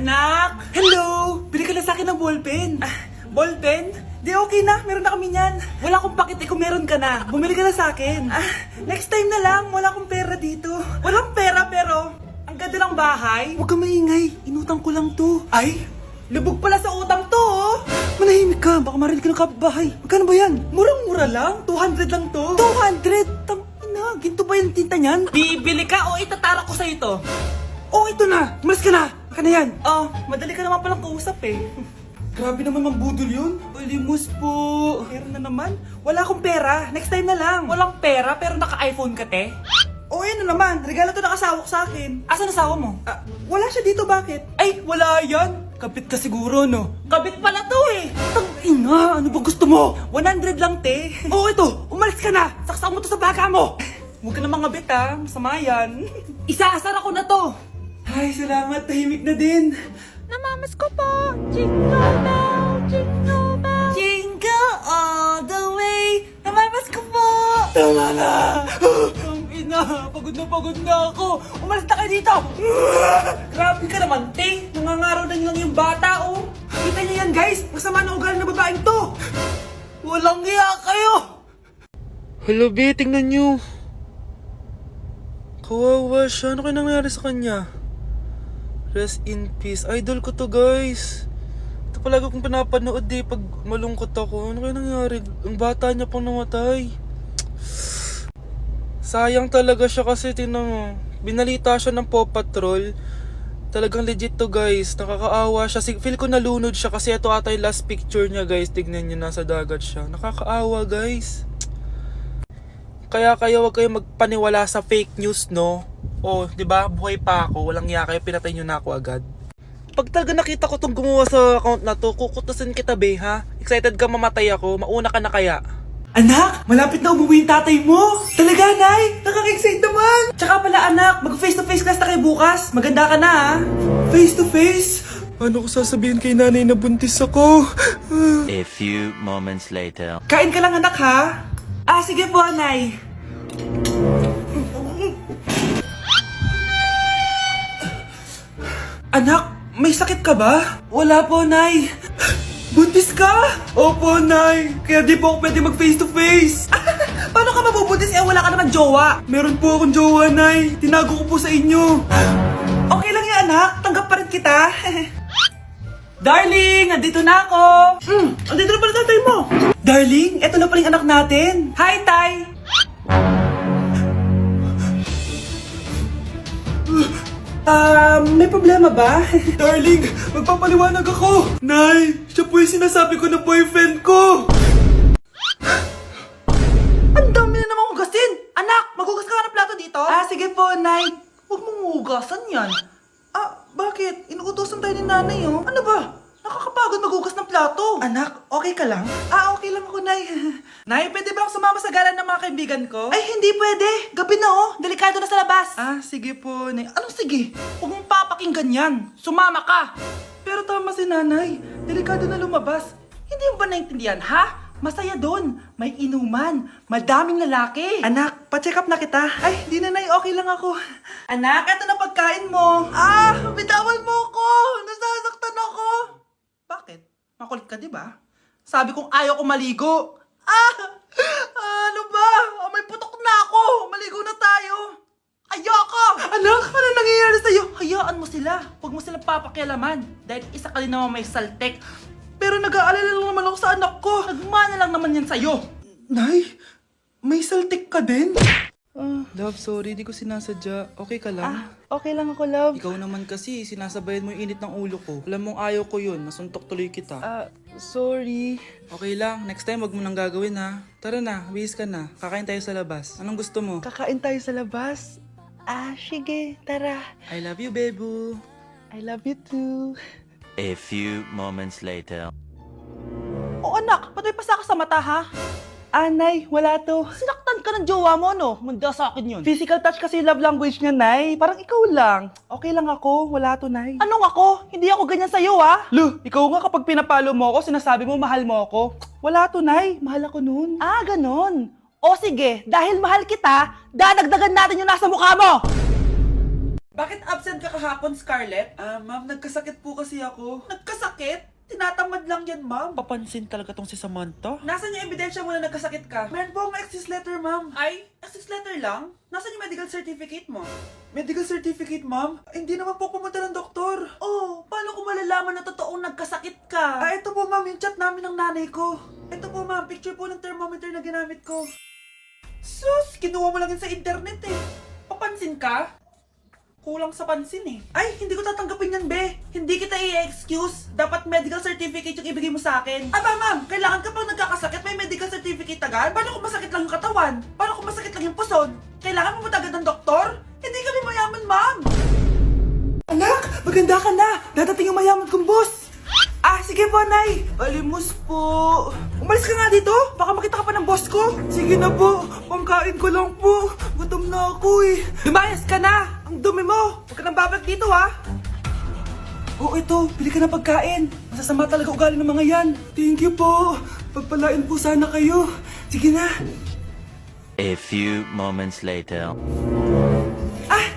Anak! Hello! Bili ka na sa akin ng ballpen. Ballpen? Di okay na, meron na kami niyan. Wala akong pakit kung meron ka na. Bumili ka na sa akin. Next time na lang, wala akong pera dito. Walang pera pero ang ganda ng bahay. Huwag ka maingay, inutang ko lang to. Ay, lubog pala sa utang to oh. Manahimik ka, baka marinig ka ng kapitbahay. Magkano ba yan? Murang-mura lang, 200 lang to. 200? Tangina, ginto ba yung tinta niyan? Bibili ka o itatara ko sa ito? Oh, ito na! Umalis ka na! Baka na yan! Oh, madali ka naman palang kausap eh. Grabe naman mambudol yun. Ulimos po. Meron na naman. Wala akong pera. Next time na lang. Walang pera pero naka-iPhone ka, te? O ano naman. Regalo to ng asawa ko sa akin. Asan asawa mo? Wala siya dito. Bakit? Ay, wala yan. Kabit ka siguro, no? Kabit pala to eh. Tangina, ano ba gusto mo? 100 lang, te. Oo, ito. Umalis ka na. Saksak mo to sa baga mo. Huwag ka na mga bit, ha. Masama yan. Isaasar ako na to. Ay, salamat. Tahimik na din. Namamas ko po! Jingle bell! Jingle bell! Jingle all the way! Namamas ko po! Tama na! Ang ina! Pagod na ako! Umalis na kayo dito! Grabe ka naman, te! Nangangaraw na lang yung bata, oh! Kita niyo yan, guys! Masama na ugali na babaeng to! Walang hiya kayo! Hello, B, tingnan nyo. Kawawa siya. Ano kaya nangyari sa kanya? Rest in peace. Idol ko to, guys. Ito palagi kong pinapanood pag malungkot ako. Ano kaya nangyari? Ang bata niya pang namatay. Sayang talaga siya kasi tinan mo. Binalita siya ng Paw Patrol. Talagang legit to, guys. Nakakaawa siya. Feel ko nalunod siya kasi ito ata yung last picture niya, guys. Tignan niyo, nasa dagat siya. Nakakaawa, guys. Kaya kayo wag kayo magpaniwala sa fake news, no? Oh, 'di ba? Buhay pa ako, walang iya kayo, pinatay niyo na ako agad. Pag talaga nakita ko tong gumawa sa account na to, kukutusin kita, be, ha? Excited ka mamatay ako, mauna ka na kaya. Anak, malapit na umuwi yung tatay mo. Talaga, Nay? Nakaka-excite naman. Tsaka pala, anak, mag-face-to-face class na kayo bukas. Maganda ka na, ha? Face-to-face? Paano ko sasabihin kay nanay na buntis ako? A few moments later. Kain ka lang, anak, ha? Sige po, Nay. Anak, may sakit ka ba? Wala po, Nay. Buntis ka? Opo, Nay. Kaya di po ako pwede mag face to face. Paano ka mabubuntis wala ka naman jowa? Meron po akong jowa, Nay. Tinago ko po sa inyo. Okay lang yan, anak. Tanggap pa rin kita. Darling, andito na ako. Andito na pala tatay mo. Darling, eto na pala yung anak natin. Hi, Tay. May problema ba? Darling, magpapaliwanag ako. Nay, siya po yung sinasabi ko na boyfriend ko. Ang dami na namang hugasin. Anak, maghugas ka nga ng plato dito? Sige po, Nay. Huwag mong hugasan yan. Bakit? Inuutosan tayo ni nanay, oh. Ano ba? Nakakapagod maghugas ng plato. Anak, okay ka lang? Okay lang ako, Nay. Nay, pwede ba akong sumama sa gala ng mga kaibigan ko? Ay, hindi pwede. Gabi na, oh. Delikado na sa labas. Sige po, Nay. Anong sige? Huwag mong papakinggan yan. Sumama ka. Pero tama si nanay. Delikado na lumabas. Hindi mo ba naintindihan, ha? Masaya doon. May inuman. Madaming lalaki. Anak, pa-check up na kita. Ay, di na, Nay. Okay lang ako. Anak, eto na pagkain mo. Bitawan mo ako. Nasasaktan ako. Bakit? Makulit ka, di ba? Sabi kong ayaw ko maligo. Ano ba? May putok na ako. Maligo na tayo. Ayoko! Anak, ano nangyayari sa'yo? Hayaan mo sila. Huwag mo silang papakialaman. Dahil isa ka din naman may saltek. Pero nag-aalala lang naman ako sa anak ko. Nagmana lang naman yan sa'yo. Nay, may saltik ka din? Love, sorry, di ko sinasadya. Okay ka lang? Okay lang ako, love. Ikaw naman kasi, sinasabayan mo yung init ng ulo ko. Alam mong ayaw ko yun, nasuntok tuloy kita. Sorry. Okay lang, next time wag mo nang gagawin, ha. Tara na, bihis ka na. Kakain tayo sa labas. Anong gusto mo? Kakain tayo sa labas. Sige, tara. I love you, Bebu. I love you too. A few moments later. Anak, ba't may pasa ka sa mata, ha? Nay, wala to. Sinaktan ka ng jowa mo, no? Manda sa akin yun. Physical touch kasi yung love language niya, Nay. Parang ikaw lang. Okay lang ako, wala to, Nay. Anong ako? Hindi ako ganyan sa'yo, ha? Ikaw nga kapag pinapalo mo ako, sinasabi mo mahal mo ako. Wala to, Nay. Mahal ako nun. Ganon. O sige, dahil mahal kita, dadagdagan natin yung nasa mukha mo! Bakit absent ka kahapon, Scarlett? Ma'am, nagkasakit po kasi ako. Nagkasakit? Tinatamad lang yan, ma'am. Papansin talaga tong si Samantha. Nasaan yung ebidensya mo na nagkasakit ka? Meron po akong excuse letter, ma'am. Ay, excuse letter lang? Nasaan yung medical certificate mo? Medical certificate, ma'am? Hindi naman po pumunta ng doktor. Oh, paano ko malalaman na totoong nagkasakit ka? Ito po, ma'am, yung chat namin ng nanay ko. Ito po, ma'am, picture po ng thermometer na ginamit ko. Sus, kinuha mo lang yun sa internet eh. Papansin ka? Kulang sa pansin eh. Ay, hindi ko tatanggapin yan, be. Hindi kita i-excuse. Dapat medical certificate yung ibigay mo sa akin. Aba, ma'am, kailangan kapag nagkakasakit, may medical certificate agad? Paano kung masakit lang yung katawan? Paano kung masakit lang yung puson? Kailangan mo agad ng doktor? Hindi kami mayaman, ma'am. Anak, maganda ka na. Dadating yung mayaman kong boss. Sige po, Nay. Alimos po. Umalis ka nga dito. Baka makita ka pa ng boss ko. Sige na po. Pangkain ko lang po. Gutom na ako eh. Lumayas ka na. Ang dumi mo. Huwag ka nang babalik dito, ha. Ito. Bili ka ng pagkain. Masasama talaga ugali ng mga yan. Thank you po. Pagpalain po sana kayo. Sige na. A few moments later.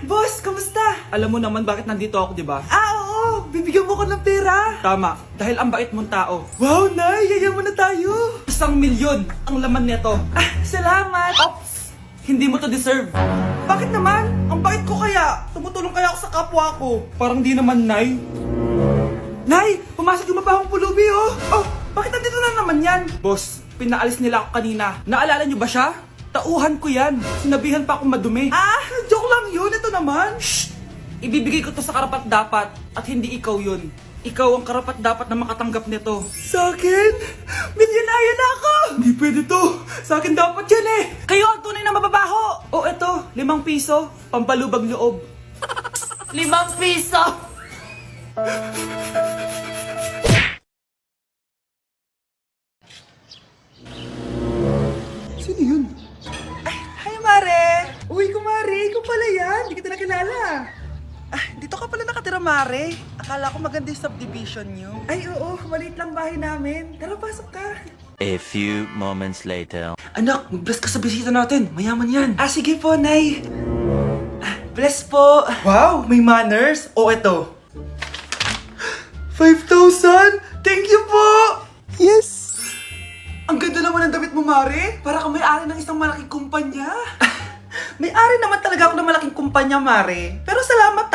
Boss, kamusta? Alam mo naman bakit nandito ako, di ba? Oo. Bibigyan mo ko ng pera. Tama. Dahil ang bait mong tao. Wow, Nay. Yayaman na tayo. 1,000,000 ang laman nito. Salamat. Ops. Hindi mo to deserve. Bakit naman? Ang bait ko kaya. Tumutulong kaya ako sa kapwa ko. Parang di naman, Nay. Nay, pumasok yung mapahong pulubi, oh. Bakit nandito na naman yan? Boss, pinaalis nila ako kanina. Naalala niyo ba siya? Tauhan ko yan. Sinabihan pa akong madumi. Joke lang yun. Ito naman. Shh! Ibibigay ko to sa karapat-dapat at hindi ikaw yun. Ikaw ang karapat-dapat na makatanggap nito. Sa akin? Milyonaryo na ako! Hindi pwede to. Sa akin dapat yan eh. Kayo ang tunay na mababaho. Eto. 5 piso. Pampalubag loob. 5 piso! Sino yun? Hi, Mare! Uy, kumare, ikaw pala yan. Hindi kita nakilala. Dito ka pala nakatira, Mare. Akala ko maganda yung subdivision nyo. Ay, oo. Maliit lang bahay namin. Tara, pasok ka. A few moments later. Anak, mag-bless ka sa bisita natin. Mayaman yan. Sige po, Nay. Bless po. Wow, may manners. Eto. 5,000? Thank you po! Yes! Ang ganda naman ng damit mo, Mare. Para kang may-ari ng isang malaking kumpanya. May-ari naman talaga ako ng malaking kumpanya, Mare. Pero salamat,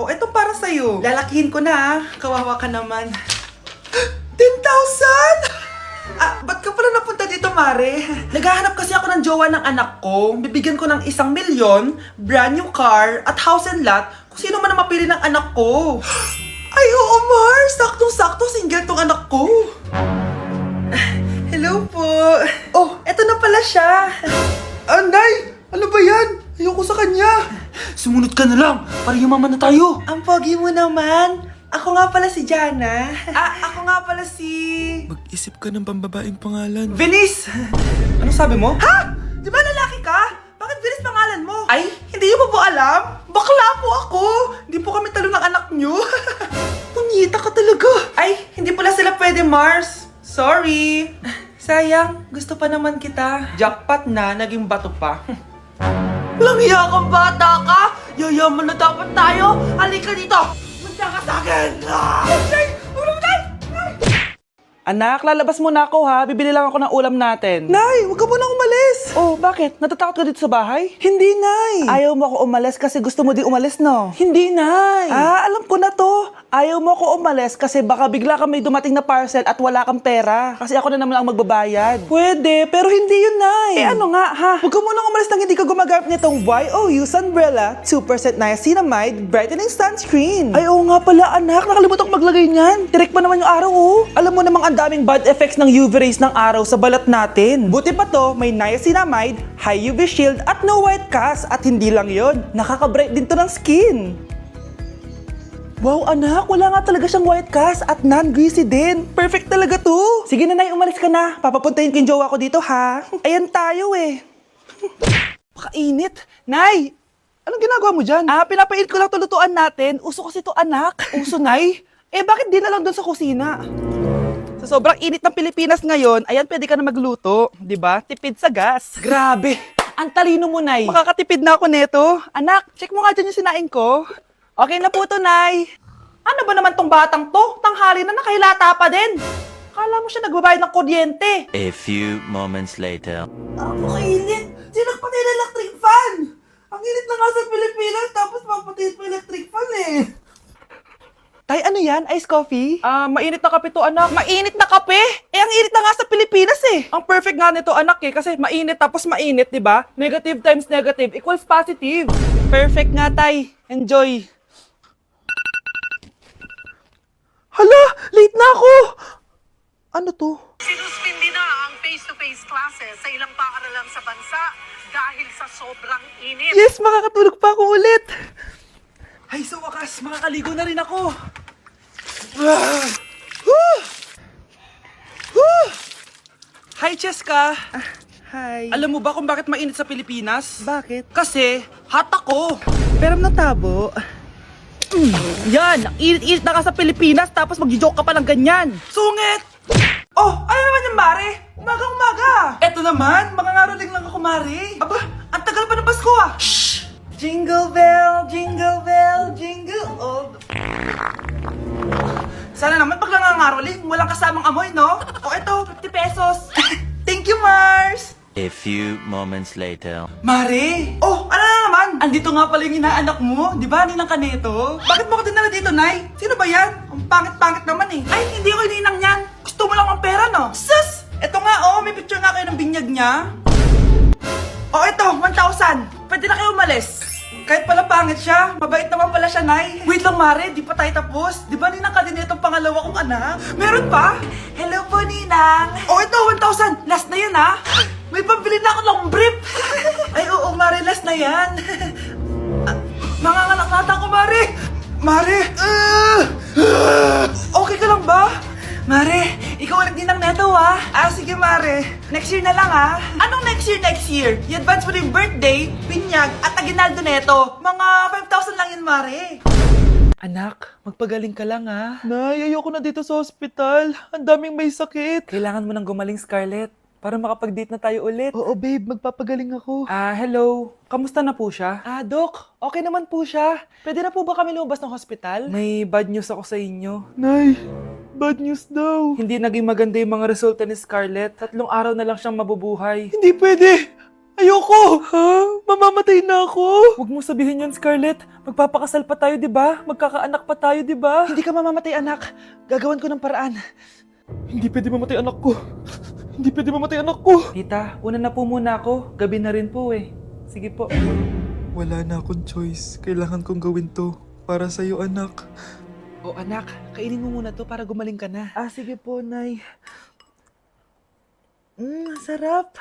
eto para sa'yo. Lalakihin ko na, kawawa ka naman. 10,000? Ba't ka pala napunta dito, Mare? Naghahanap kasi ako ng jowa ng anak ko. Bibigyan ko ng 1,000,000, brand new car, at house and lot kung sino man ang mapili ng anak ko. Ay, oo, Mar! Saktong-sakto, single tong anak ko. Hello po. Eto na pala siya. Nay! Ano ba yan? Ayoko sa kanya. Sumunod ka na lang, para yumaman na tayo. Ang pogi mo naman. Ako nga pala si Jana. Ako nga pala si... Mag-isip ka ng pambabaeng pangalan. Venice! Anong sabi mo? Ha? Di ba lalaki ka? Bakit Venice pangalan mo? Ay, hindi niyo po alam? Bakla po ako! Hindi po kami talo ng anak niyo. Punyita ka talaga. Ay, hindi pala sila pwede, Mars. Sorry. Sayang, gusto pa naman kita. Jackpot na, naging bato pa. Walang hiya kang bata ka! Yayaman na dapat tayo! Halika dito! Munta ka sa akin! Anak, lalabas muna ako ha. Bibili lang ako ng ulam natin. Nay, huwag ka munang umalis. Bakit? Natatakot ka dito sa bahay? Hindi, Nay. Ayaw mo ako umalis kasi gusto mo di umalis, no? Hindi, Nay. Alam ko na to. Ayaw mo ako umalis kasi baka bigla ka may dumating na parcel at wala kang pera. Kasi ako na naman ang magbabayad. Pwede, pero hindi yun, Nay. Ano nga, ha? Huwag ka munang umalis nang hindi ka gumagamit nitong YOU Sunbrella 2% Niacinamide Brightening Sunscreen. Ay, oo nga pala, anak. Nakalimutan ko maglagay niyan. Direct pa naman yung araw, Alam mo namang ang daming bad effects ng UV rays ng araw sa balat natin. Buti pa to, may niacinamide, high UV shield at no white cast. At hindi lang yon, nakaka-bright din to ng skin. Wow, anak, wala nga talaga siyang white cast at non-greasy din. Perfect talaga to. Sige na, Nay, umalis ka na. Papapuntahin ko yung jowa ko dito, ha? Ayan tayo Pakainit. Nay, anong ginagawa mo dyan? Pinapait ko lang to lutuan natin. Uso kasi to, anak. Uso, Nay? Bakit di na lang doon sa kusina? Sa sobrang init ng Pilipinas ngayon, ayan, pwede ka na magluto. 'Di ba? Tipid sa gas. Grabe! Ang talino mo, Nay. Makakatipid na ako neto. Anak, check mo nga dyan yung sinaing ko. Okay na po to, Nay. Ano ba naman tong batang to? Tanghali na nakahilata pa din. Kala mo siya nagbabayad ng kuryente. A few moments later. Kainit. Sinakpatay na electric fan. Ang init na nga sa Pilipinas, tapos mapatay pa electric fan eh. Tay, ano yan? Ice coffee? Mainit na kape to, anak. Mainit na kape? Eh, ang init na nga sa Pilipinas eh. Ang perfect nga nito, anak eh. Kasi mainit tapos mainit, di ba? Negative times negative equals positive. Perfect nga, Tay. Enjoy. Hala! Late na ako! Ano to? Sinuspindi na ang face-to-face classes sa ilang paaralan sa bansa dahil sa sobrang init. Yes, makakatulog pa ako ulit. Ay, sa wakas, makakaligo na rin ako. Hi, Cheska. Hi. Alam mo ba kung bakit mainit sa Pilipinas? Bakit? Kasi, hot ako. Pero natabo. Yan, ang init-init na ka sa Pilipinas tapos mag-joke ka pa ng ganyan. Sungit! Oh, ano naman yung Mare? Umaga-umaga. Eto naman, makangaraling lang ako, Mare. Aba, ang tagal pa ng Pasko ah. Shh! Jingle bell, jingle bell, jingle all the... Sana naman pag nangangaroling, walang kasamang amoy, no? O eto, 50 pesos. Thank you, Mars! A few moments later. Mare! Oh, ano na naman? Andito nga pala yung inaanak mo, di ba? Ninang Kaneto? Bakit mo ko dinala dito, Nay? Sino ba yan? Ang pangit-pangit naman eh. Ay, hindi ako ninang yan. Gusto mo lang ang pera, no? Sus! Eto nga, oh, may picture nga kayo ng binyag niya. Oh, eto, 1,000. Pwede na kayo umalis. Kahit pala pangit siya, mabait naman pala siya, Nay. Wait lang, Mare, di pa tayo tapos. Di ba Ninang Kaneto ang pangalawa kong anak? Meron pa? Hello po, Ninang. Oh, ito, 1,000. Last na yun, ha? May pambili na ako ng brief. Ay, oo, Mare, last na yan. Manganganak nata ko, Mare. Mare. Okay ka lang ba? Mare, ikaw ulit din ng neto, ha? Sige, Mare. Next year na lang, ha? Anong next year, next year? I-advance mo na yung birthday, pinyag, at aginaldo neto. Mga 5,000 lang yun, Mare. Anak, magpagaling ka lang, ha? Nay, ayoko na dito sa hospital. Ang daming may sakit. Kailangan mo nang gumaling, Scarlett, para makapag-date na tayo ulit. Oo, babe. Magpapagaling ako. Hello. Kamusta na po siya? Doc. Okay naman po siya. Pwede na po ba kami lumabas ng hospital? May bad news ako sa inyo. Nay, bad news daw. Hindi naging maganda yung mga resulta ni Scarlett. 3 araw na lang siyang mabubuhay. Hindi pwede. Ayoko! Ha? Mamamatay na ako! Huwag mo sabihin yan, Scarlett. Magpapakasal pa tayo, di ba? Magkakaanak pa tayo, di ba? Hindi ka mamamatay, anak. Gagawan ko ng paraan. Hindi pwede mamatay anak ko. Hindi pwede mamatay anak ko. Tita, una na po muna ako. Gabi na rin po eh. Sige po. Wala na akong choice. Kailangan kong gawin to. Para sa'yo, anak. O anak, kainin mo muna to para gumaling ka na. Sige po, Nay. Sarap.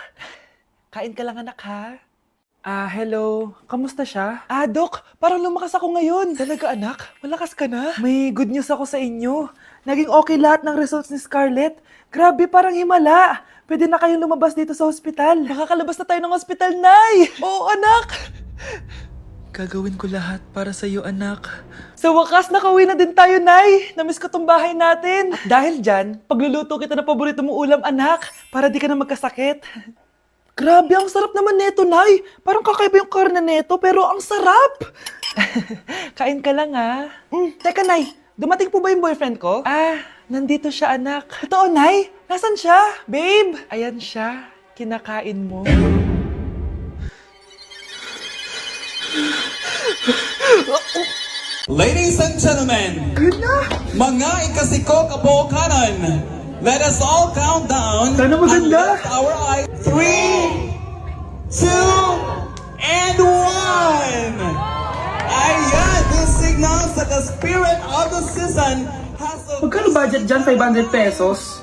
Kain ka lang, anak, ha? Hello. Kamusta siya? Doc, parang lumakas ako ngayon. Talaga, anak? Malakas ka na? May good news ako sa inyo. Naging okay lahat ng results ni Scarlett. Grabe, parang himala. Pwede na kayong lumabas dito sa hospital. Makakalabas na tayo ng hospital, Nay! Oo, anak! Gagawin ko lahat para sa'yo, anak. Sa wakas, nakauwi na din tayo, Nay. Namiss ko tong bahay natin. At dahil dyan, pagluluto kita ng paborito mong ulam, anak, para di ka na magkasakit. Grabe, ang sarap naman neto, Nay. Parang kakaiba yung karne neto, pero ang sarap. Kain ka lang, ha? Teka, Nay. Dumating po ba yung boyfriend ko? Nandito siya, anak. Totoo, Nay? Nasaan siya? Babe! Ayan siya. Kinakain mo. Ladies and gentlemen, mga ikasiko kabukanan, let us all count down Sana maganda. and lift our eyes. 3, 2, and 1! Ayan, this signals that the spirit of the season has... Magkano budget dyan? 500 pesos?